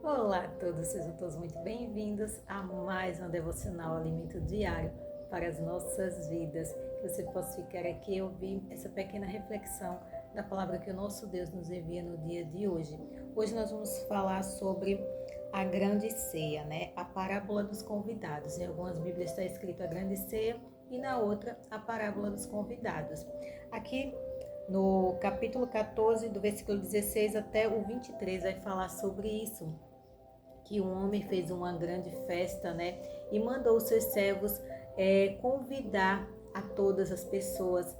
Olá a todos, sejam todos muito bem-vindos a mais um devocional Alimento Diário para as nossas vidas. Que você possa ficar aqui e ouvir essa pequena reflexão da palavra que o nosso Deus nos envia no dia de hoje. Hoje nós vamos falar sobre a grande ceia, né? A parábola dos convidados. Em algumas Bíblias está escrito a grande ceia e na outra a parábola dos convidados. Aqui no capítulo 14, do versículo 16 até o 23, vai falar sobre isso, que um homem fez uma grande festa, né? E mandou os seus servos convidar a todas as pessoas,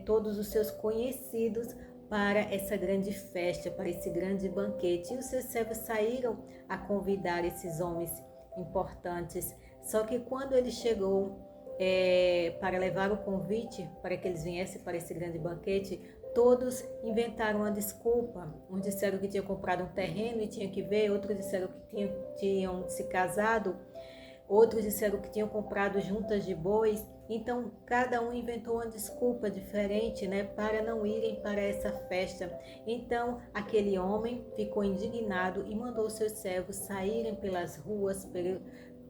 todos os seus conhecidos para essa grande festa, para esse grande banquete. E os seus servos saíram a convidar esses homens importantes. Só que quando ele chegou para levar o convite para que eles viessem para esse grande banquete, todos inventaram uma desculpa. Uns disseram que tinham comprado um terreno e tinham que ver, outros disseram que tinham se casado, outros disseram que tinham comprado juntas de bois. Então, cada um inventou uma desculpa diferente, né, para não irem para essa festa. Então, aquele homem ficou indignado e mandou seus servos saírem pelas ruas,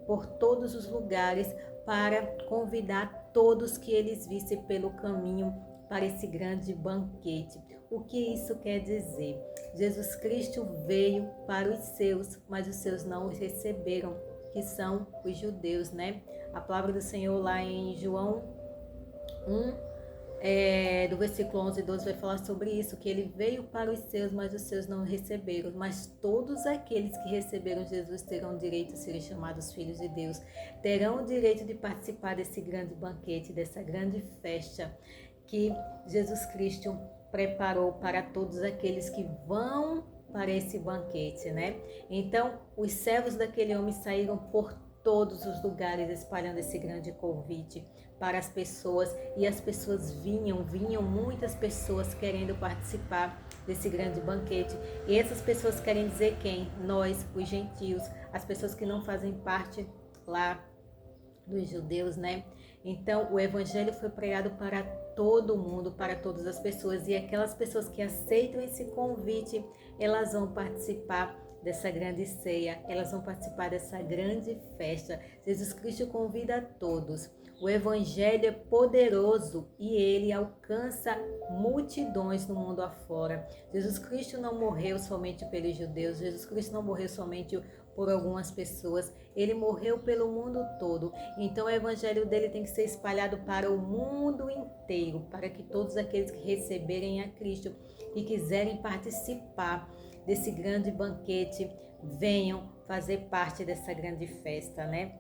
por todos os lugares, para convidar todos que eles vissem pelo caminho para esse grande banquete. O que isso quer dizer? Jesus Cristo veio para os seus, mas os seus não os receberam, que são os judeus, né? A palavra do Senhor lá em João 1, do versículo 11 e 12 vai falar sobre isso, que ele veio para os seus, mas os seus não receberam. Mas todos aqueles que receberam Jesus terão direito a serem chamados filhos de Deus, terão o direito de participar desse grande banquete, dessa grande festa que Jesus Cristo preparou para todos aqueles que vão para esse banquete, né? Então, os servos daquele homem saíram por todos os lugares espalhando esse grande convite para as pessoas, e as pessoas vinham muitas pessoas querendo participar desse grande banquete. E essas pessoas querem dizer quem? Nós, os gentios, as pessoas que não fazem parte lá dos judeus, né? Então, o evangelho foi pregado para todo mundo, para todas as pessoas, e aquelas pessoas que aceitam esse convite, elas vão participar dessa grande ceia, elas vão participar dessa grande festa. Jesus Cristo convida a todos. O evangelho é poderoso e ele alcança multidões no mundo afora. Jesus Cristo não morreu somente pelos judeus, Jesus Cristo não morreu somente por algumas pessoas, ele morreu pelo mundo todo. Então o evangelho dele tem que ser espalhado para o mundo inteiro, para que todos aqueles que receberem a Cristo e quiserem participar desse grande banquete venham fazer parte dessa grande festa, né?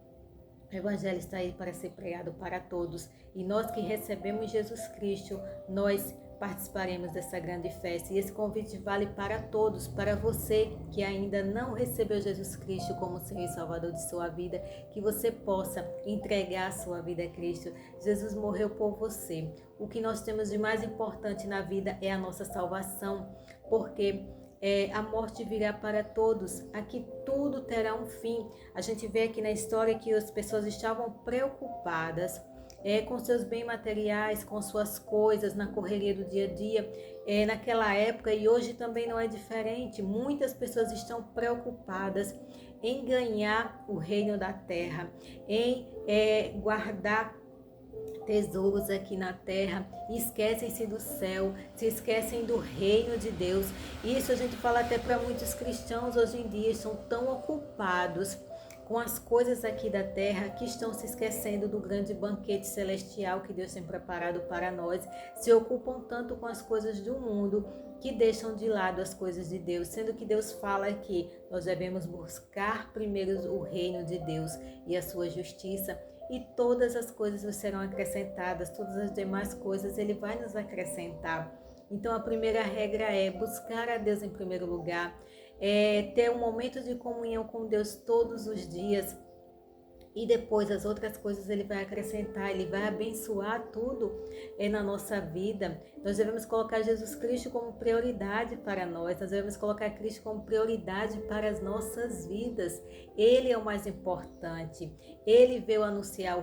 O evangelho está aí para ser pregado para todos, e nós que recebemos Jesus Cristo, nós participaremos dessa grande festa. E esse convite vale para todos, para você que ainda não recebeu Jesus Cristo como Senhor e Salvador de sua vida, que você possa entregar a sua vida a Cristo. Jesus morreu por você. O que nós temos de mais importante na vida é a nossa salvação, porque a morte virá para todos, aqui tudo terá um fim. A gente vê aqui na história que as pessoas estavam preocupadas com seus bens materiais, com suas coisas, na correria do dia a dia, naquela época, e hoje também não é diferente. Muitas pessoas estão preocupadas em ganhar o reino da terra, em guardar tesouros aqui na terra, e esquecem-se do céu, se esquecem do reino de Deus. Isso a gente fala até para muitos cristãos hoje em dia, estão tão ocupados com as coisas aqui da terra que estão se esquecendo do grande banquete celestial que Deus tem preparado para nós. Se ocupam tanto com as coisas do mundo que deixam de lado as coisas de Deus, sendo que Deus fala que nós devemos buscar primeiro o reino de Deus e a sua justiça, e todas as coisas serão acrescentadas, todas as demais coisas ele vai nos acrescentar. Então a primeira regra é buscar a Deus em primeiro lugar, ter um momento de comunhão com Deus todos os dias, e depois as outras coisas ele vai acrescentar, ele vai abençoar tudo na nossa vida. Nós devemos colocar Jesus Cristo como prioridade para nós devemos colocar Cristo como prioridade para as nossas vidas. Ele é o mais importante, ele veio anunciar o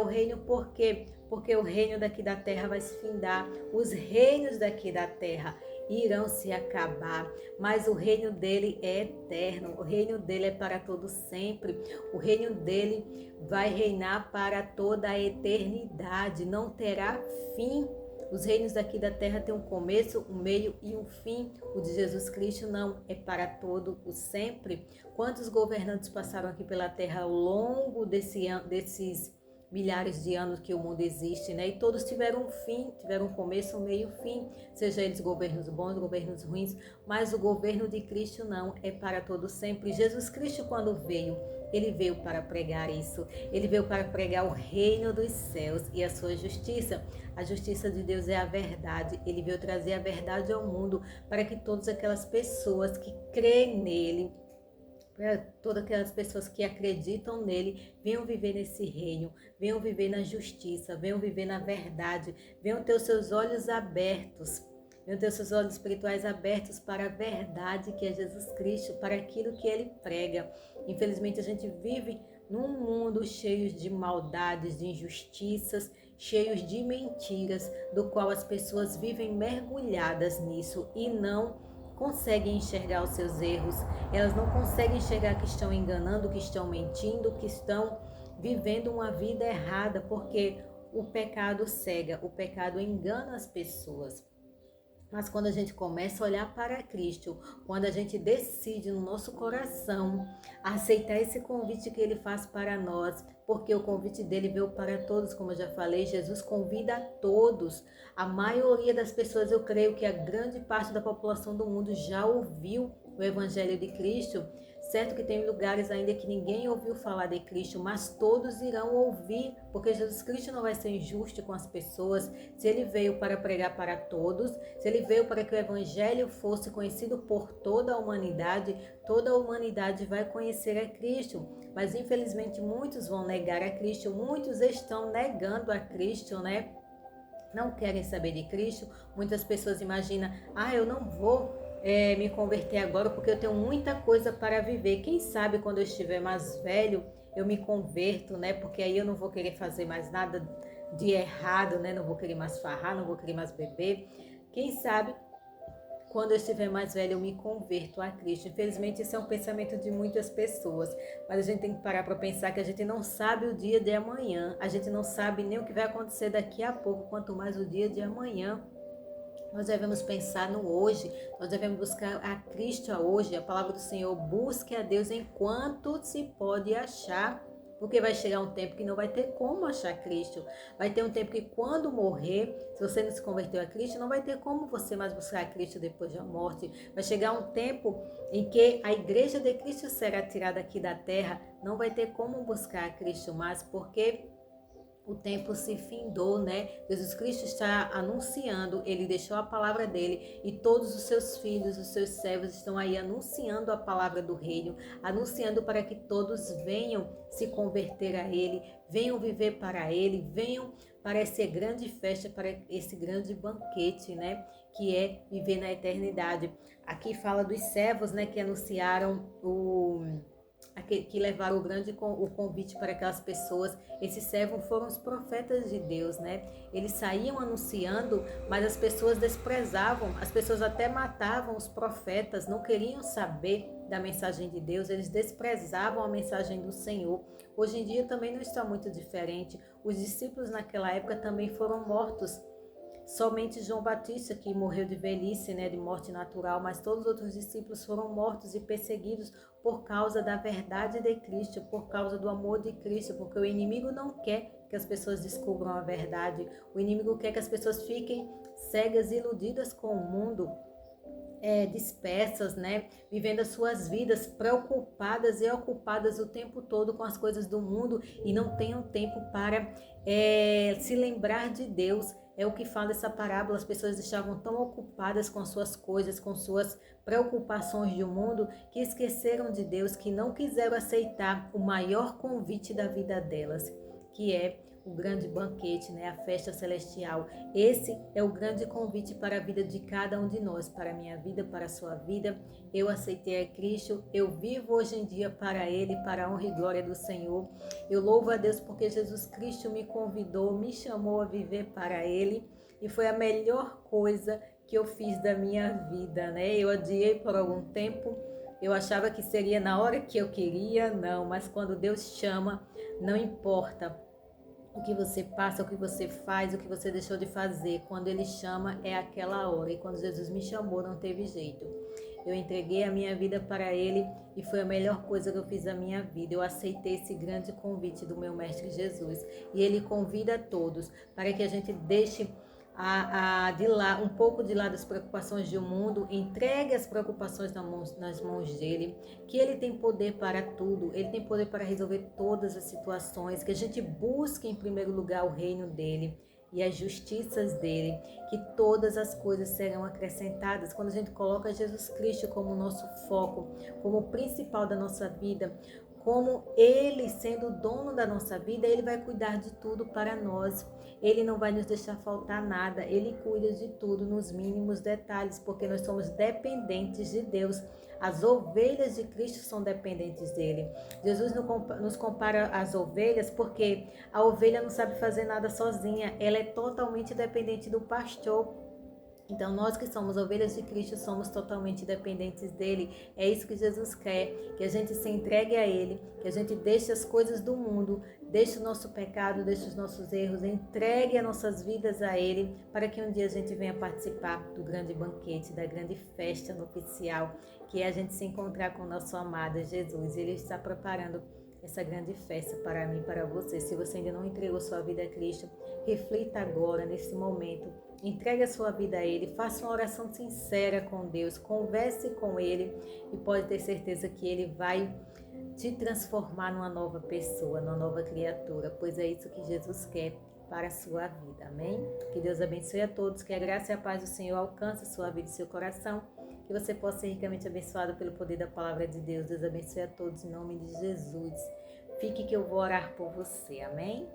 reino, por quê? Porque o reino daqui da terra vai se findar, os reinos daqui da terra, irão se acabar, mas o reino dele é eterno, o reino dele é para todo sempre, o reino dele vai reinar para toda a eternidade, não terá fim. Os reinos daqui da terra têm um começo, um meio e um fim. O de Jesus Cristo não, é para todo o sempre. Quantos governantes passaram aqui pela terra ao longo desses milhares de anos que o mundo existe, né? E todos tiveram um fim, tiveram um começo, um meio e um fim. Seja eles governos bons, governos ruins, mas o governo de Cristo não, é para todo sempre. Jesus Cristo, quando veio, ele veio para pregar isso. Ele veio para pregar o reino dos céus e a sua justiça. A justiça de Deus é a verdade. Ele veio trazer a verdade ao mundo para que todas aquelas pessoas que creem nele, para todas aquelas pessoas que acreditam nele, venham viver nesse reino, venham viver na justiça, venham viver na verdade, venham ter os seus olhos abertos, venham ter os seus olhos espirituais abertos para a verdade que é Jesus Cristo, para aquilo que ele prega. Infelizmente a gente vive num mundo cheio de maldades, de injustiças, cheios de mentiras, do qual as pessoas vivem mergulhadas nisso e não conseguem enxergar os seus erros, elas não conseguem enxergar que estão enganando, que estão mentindo, que estão vivendo uma vida errada, porque o pecado cega, o pecado engana as pessoas. Mas quando a gente começa a olhar para Cristo, quando a gente decide no nosso coração aceitar esse convite que ele faz para nós, porque o convite dele veio para todos, como eu já falei, Jesus convida a todos. A maioria das pessoas, eu creio que a grande parte da população do mundo já ouviu o Evangelho de Cristo. Certo que tem lugares ainda que ninguém ouviu falar de Cristo, mas todos irão ouvir, porque Jesus Cristo não vai ser injusto com as pessoas. Se ele veio para pregar para todos, se ele veio para que o Evangelho fosse conhecido por toda a humanidade vai conhecer a Cristo. Mas infelizmente muitos vão negar a Cristo, muitos estão negando a Cristo, né? Não querem saber de Cristo. Muitas pessoas imaginam, eu não vou me converter agora porque eu tenho muita coisa para viver. Quem sabe quando eu estiver mais velho eu me converto, né? Porque aí eu não vou querer fazer mais nada de errado, né? Não vou querer mais farrar, não vou querer mais beber. Quem sabe quando eu estiver mais velho eu me converto a Cristo. Infelizmente esse é um pensamento de muitas pessoas, mas a gente tem que parar para pensar que a gente não sabe o dia de amanhã, a gente não sabe nem o que vai acontecer daqui a pouco, quanto mais o dia de amanhã. Nós devemos pensar no hoje, nós devemos buscar a Cristo hoje. A palavra do Senhor, busque a Deus enquanto se pode achar, porque vai chegar um tempo que não vai ter como achar Cristo. Vai ter um tempo que quando morrer, se você não se converteu a Cristo, não vai ter como você mais buscar a Cristo depois da morte. Vai chegar um tempo em que a igreja de Cristo será tirada aqui da terra, não vai ter como buscar a Cristo mais, porque o tempo se findou, né? Jesus Cristo está anunciando, ele deixou a palavra dele e todos os seus filhos, os seus servos estão aí anunciando a palavra do reino, anunciando para que todos venham se converter a ele, venham viver para ele, venham para essa grande festa, para esse grande banquete, né? Que é viver na eternidade. Aqui fala dos servos, né? Que anunciaram que levaram o convite para aquelas pessoas. Esses servos foram os profetas de Deus, né? Eles saíam anunciando, mas as pessoas desprezavam, as pessoas até matavam os profetas, não queriam saber da mensagem de Deus, eles desprezavam a mensagem do Senhor. Hoje em dia também não está muito diferente. Os discípulos naquela época também foram mortos. Somente João Batista, que morreu de velhice, né, de morte natural, mas todos os outros discípulos foram mortos e perseguidos por causa da verdade de Cristo, por causa do amor de Cristo, porque o inimigo não quer que as pessoas descubram a verdade, o inimigo quer que as pessoas fiquem cegas e iludidas com o mundo, dispersas, né, vivendo as suas vidas preocupadas e ocupadas o tempo todo com as coisas do mundo e não tenham tempo para se lembrar de Deus. É o que fala essa parábola, as pessoas estavam tão ocupadas com suas coisas, com suas preocupações do mundo, que esqueceram de Deus, que não quiseram aceitar o maior convite da vida delas, que é o grande banquete, né? A festa celestial. Esse é o grande convite para a vida de cada um de nós, para a minha vida, para a sua vida. Eu aceitei a Cristo, eu vivo hoje em dia para Ele, para a honra e glória do Senhor. Eu louvo a Deus porque Jesus Cristo me convidou, me chamou a viver para Ele, e foi a melhor coisa que eu fiz da minha vida, né? Eu adiei por algum tempo, eu achava que seria na hora que eu queria, não, mas quando Deus chama, não importa o que você passa, o que você faz, o que você deixou de fazer. Quando Ele chama, é aquela hora. E quando Jesus me chamou, não teve jeito. Eu entreguei a minha vida para Ele e foi a melhor coisa que eu fiz da minha vida. Eu aceitei esse grande convite do meu Mestre Jesus. E Ele convida a todos para que a gente deixe de lá, um pouco de lado as preocupações do mundo, entregue as preocupações nas mãos dele, que ele tem poder para tudo, ele tem poder para resolver todas as situações, que a gente busque em primeiro lugar o reino dele e as justiças dele, que todas as coisas serão acrescentadas. Quando a gente coloca Jesus Cristo como nosso foco, como o principal da nossa vida, como Ele sendo o dono da nossa vida, Ele vai cuidar de tudo para nós. Ele não vai nos deixar faltar nada. Ele cuida de tudo nos mínimos detalhes, porque nós somos dependentes de Deus. As ovelhas de Cristo são dependentes dele. Jesus nos compara às ovelhas porque a ovelha não sabe fazer nada sozinha. Ela é totalmente dependente do pastor. Então, nós que somos ovelhas de Cristo, somos totalmente dependentes dele. É isso que Jesus quer, que a gente se entregue a ele, que a gente deixe as coisas do mundo, deixe o nosso pecado, deixe os nossos erros, entregue as nossas vidas a ele, para que um dia a gente venha participar do grande banquete, da grande festa nupcial, que é a gente se encontrar com o nosso amado Jesus. Ele está preparando essa grande festa para mim e para você. Se você ainda não entregou sua vida a Cristo, reflita agora, nesse momento. Entregue a sua vida a Ele, faça uma oração sincera com Deus, converse com Ele e pode ter certeza que Ele vai te transformar numa nova pessoa, numa nova criatura, pois é isso que Jesus quer para a sua vida, amém? Que Deus abençoe a todos, que a graça e a paz do Senhor alcance a sua vida e seu coração, que você possa ser ricamente abençoado pelo poder da palavra de Deus. Deus abençoe a todos em nome de Jesus. Fique que eu vou orar por você, amém?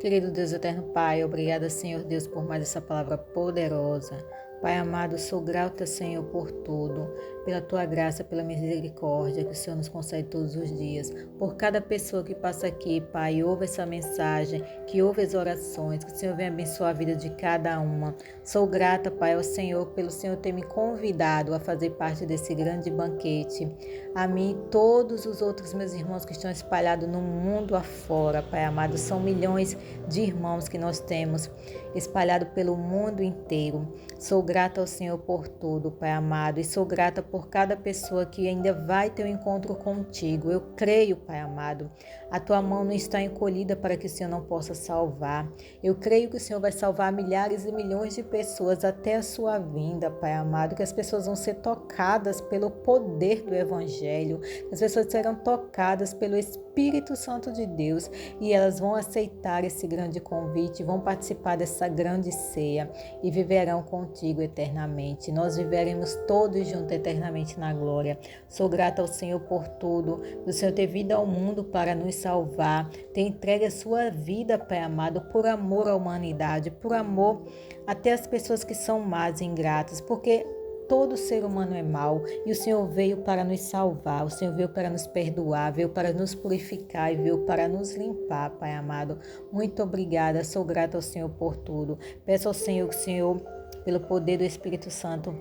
Querido Deus eterno Pai, obrigada, Senhor Deus, por mais essa palavra poderosa. Pai amado, sou grata, Senhor, por tudo, pela Tua graça, pela misericórdia que o Senhor nos concede todos os dias. Por cada pessoa que passa aqui, Pai, ouve essa mensagem, que ouve as orações, que o Senhor venha abençoar a vida de cada uma. Sou grata, Pai, ao Senhor, pelo Senhor ter me convidado a fazer parte desse grande banquete. A mim e todos os outros meus irmãos que estão espalhados no mundo afora, Pai amado, são milhões de irmãos que nós temos espalhados pelo mundo inteiro. Sou grata ao Senhor por tudo, Pai amado, e sou grata por cada pessoa que ainda vai ter um encontro contigo. Eu creio, Pai amado, a Tua mão não está encolhida para que o Senhor não possa salvar. Eu creio que o Senhor vai salvar milhares e milhões de pessoas até a sua vinda, Pai amado, que as pessoas vão ser tocadas pelo poder do Evangelho, que as pessoas serão tocadas pelo Espírito Santo de Deus e elas vão aceitar esse grande convite, vão participar dessa grande ceia e viverão contigo eternamente. Nós viveremos todos juntos eternamente na glória. Sou grata ao Senhor por tudo, do Senhor ter vindo ao mundo para nos salvar, ter entregue a sua vida, Pai amado, por amor à humanidade, por amor até às pessoas que são más e ingratas, porque todo ser humano é mau e o Senhor veio para nos salvar, o Senhor veio para nos perdoar, veio para nos purificar e veio para nos limpar, Pai amado. Muito obrigada, sou grata ao Senhor por tudo. Peço ao Senhor que o Senhor, pelo poder do Espírito Santo,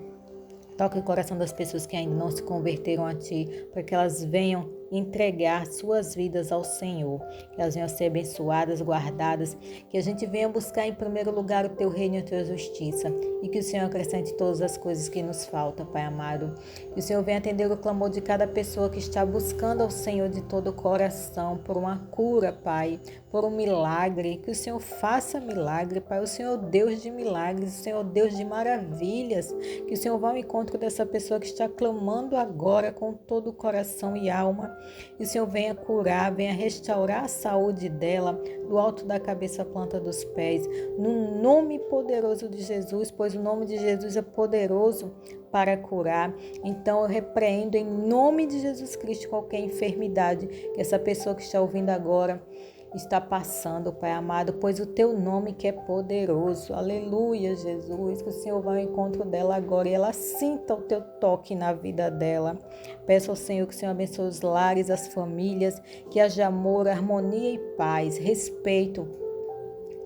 toque o coração das pessoas que ainda não se converteram a Ti, para que elas venham entregar suas vidas ao Senhor, que elas venham ser abençoadas, guardadas, que a gente venha buscar em primeiro lugar o Teu reino e a Tua justiça, e que o Senhor acrescente todas as coisas que nos faltam, Pai amado. Que o Senhor venha atender o clamor de cada pessoa que está buscando ao Senhor de todo o coração, por uma cura, Pai, por um milagre, que o Senhor faça milagre, Pai, o Senhor Deus de milagres, o Senhor Deus de maravilhas, que o Senhor vá ao encontro dessa pessoa que está clamando agora com todo o coração e alma, e o Senhor venha curar, venha restaurar a saúde dela, do alto da cabeça à planta dos pés, no nome poderoso de Jesus, pois o nome de Jesus é poderoso para curar. Então eu repreendo em nome de Jesus Cristo qualquer enfermidade que essa pessoa que está ouvindo agora está passando, Pai amado, pois o Teu nome que é poderoso. Aleluia, Jesus, que o Senhor vá ao encontro dela agora e ela sinta o Teu toque na vida dela. Peço ao Senhor que o Senhor abençoe os lares, as famílias, que haja amor, harmonia e paz, respeito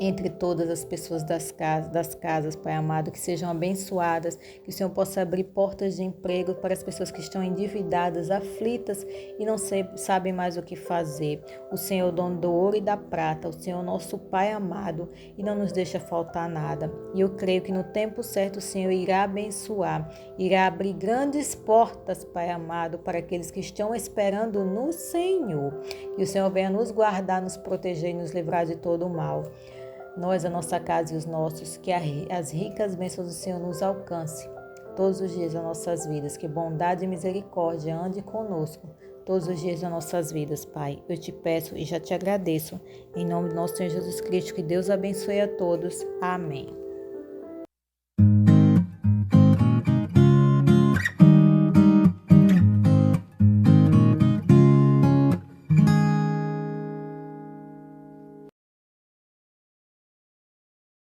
entre todas as pessoas das casas, Pai amado, que sejam abençoadas, que o Senhor possa abrir portas de emprego para as pessoas que estão endividadas, aflitas e não sabem mais o que fazer. O Senhor é o dono do ouro e da prata, o Senhor é o nosso Pai amado e não nos deixa faltar nada. E eu creio que no tempo certo o Senhor irá abençoar, irá abrir grandes portas, Pai amado, para aqueles que estão esperando no Senhor. Que o Senhor venha nos guardar, nos proteger e nos livrar de todo o mal. Nós, a nossa casa e os nossos, que as ricas bênçãos do Senhor nos alcance todos os dias das nossas vidas, que bondade e misericórdia ande conosco todos os dias das nossas vidas, Pai. Eu te peço e já te agradeço, em nome do nosso Senhor Jesus Cristo, que Deus abençoe a todos. Amém.